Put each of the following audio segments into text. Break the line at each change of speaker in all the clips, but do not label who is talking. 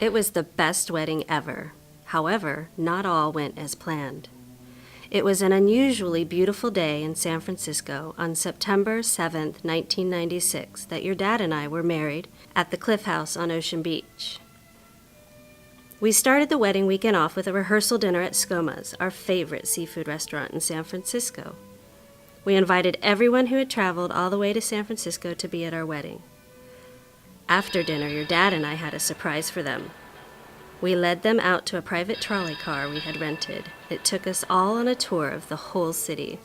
It was the best wedding ever. However, not all went as planned. It was an unusually beautiful day in San Francisco on September 7th, 1996, that your dad and I were married at the Cliff House on Ocean Beach. We started the wedding weekend off with a rehearsal dinner at Skoma's, our favorite seafood restaurant in San Francisco. We invited everyone who had traveled all the way to San Francisco to be at our wedding. After dinner, your dad and I had a surprise for them. We led them out to a private trolley car we had rented. It took us all on a tour of the whole city.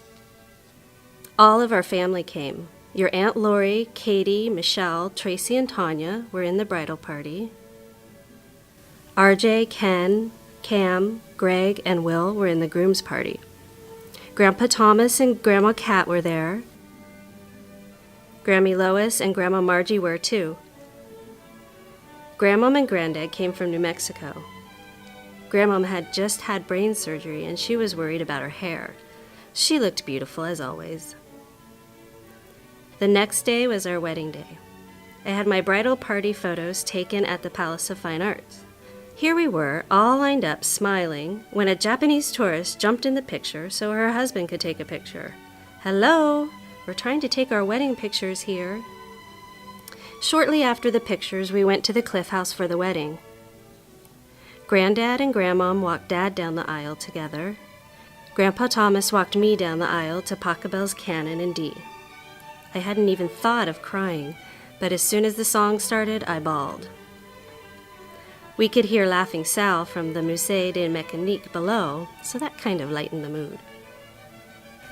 All of our family came. Your Aunt Lori, Katie, Michelle, Tracy, and Tanya were in the bridal party. RJ, Ken, Cam, Greg, and Will were in the groom's party. Grandpa Thomas and Grandma Kat were there. Grammy Lois and Grandma Margie were too. Grandmom and Granddad came from New Mexico. Grandmom had just had brain surgery and she was worried about her hair. She looked beautiful as always. The next day was our wedding day. I had my bridal party photos taken at the Palace of Fine Arts. Here we were, all lined up, smiling, when a Japanese tourist jumped in the picture so her husband could take a picture. "Hello, we're trying to take our wedding pictures here." Shortly after the pictures, we went to the Cliff House for the wedding. Granddad and Grandmom walked Dad down the aisle together. Grandpa Thomas walked me down the aisle to Pachelbel's Canon in D. I hadn't even thought of crying, but as soon as the song started, I bawled. We could hear Laughing Sal from the Musée de Mécanique below, so that kind of lightened the mood.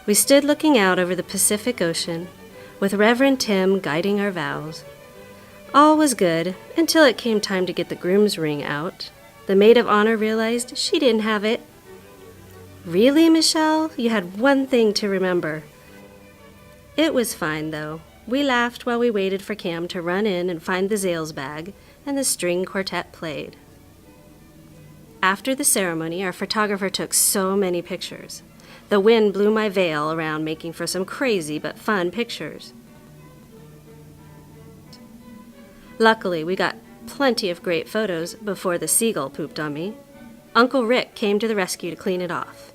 We stood looking out over the Pacific Ocean, with Reverend Tim guiding our vows. All was good until it came time to get the groom's ring out. The maid of honor realized she didn't have it. "Really, Michelle? You had one thing to remember." It was fine, though. We laughed while we waited for Cam to run in and find the Zales bag, and the string quartet played. After the ceremony, our photographer took so many pictures. The wind blew my veil around, making for some crazy but fun pictures. Luckily, we got plenty of great photos before the seagull pooped on me. Uncle Rick came to the rescue to clean it off.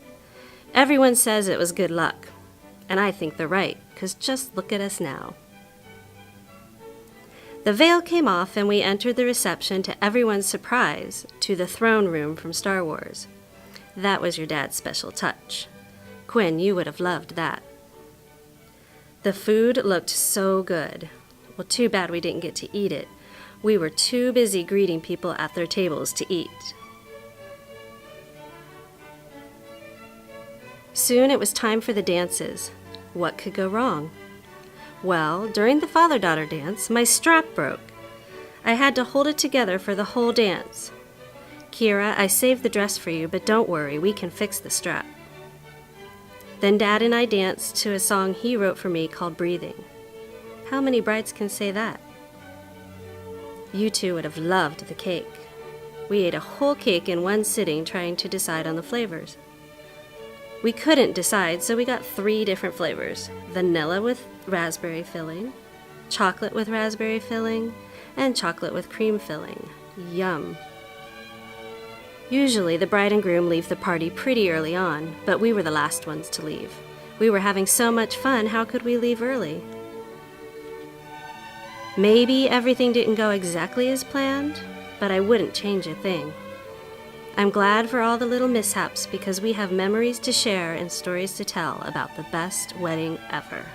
Everyone says it was good luck, and I think they're right, because just look at us now. The veil came off and we entered the reception, to everyone's surprise, to the throne room from Star Wars. That was your dad's special touch. Quinn, you would have loved that. The food looked so good. Well, too bad we didn't get to eat it. We were too busy greeting people at their tables to eat. Soon it was time for the dances. What could go wrong? Well, during the father-daughter dance, my strap broke. I had to hold it together for the whole dance. "Kira, I saved the dress for you, but don't worry, we can fix the strap." Then Dad and I danced to a song he wrote for me called "Breathing." How many brides can say that? You two would have loved the cake. We ate a whole cake in one sitting, trying to decide on the flavors. We couldn't decide, so we got 3 different flavors: vanilla with raspberry filling, chocolate with raspberry filling, and chocolate with cream filling. Yum. Usually, the bride and groom leave the party pretty early on, but we were the last ones to leave. We were having so much fun, how could we leave early? Maybe everything didn't go exactly as planned, but I wouldn't change a thing. I'm glad for all the little mishaps because we have memories to share and stories to tell about the best wedding ever.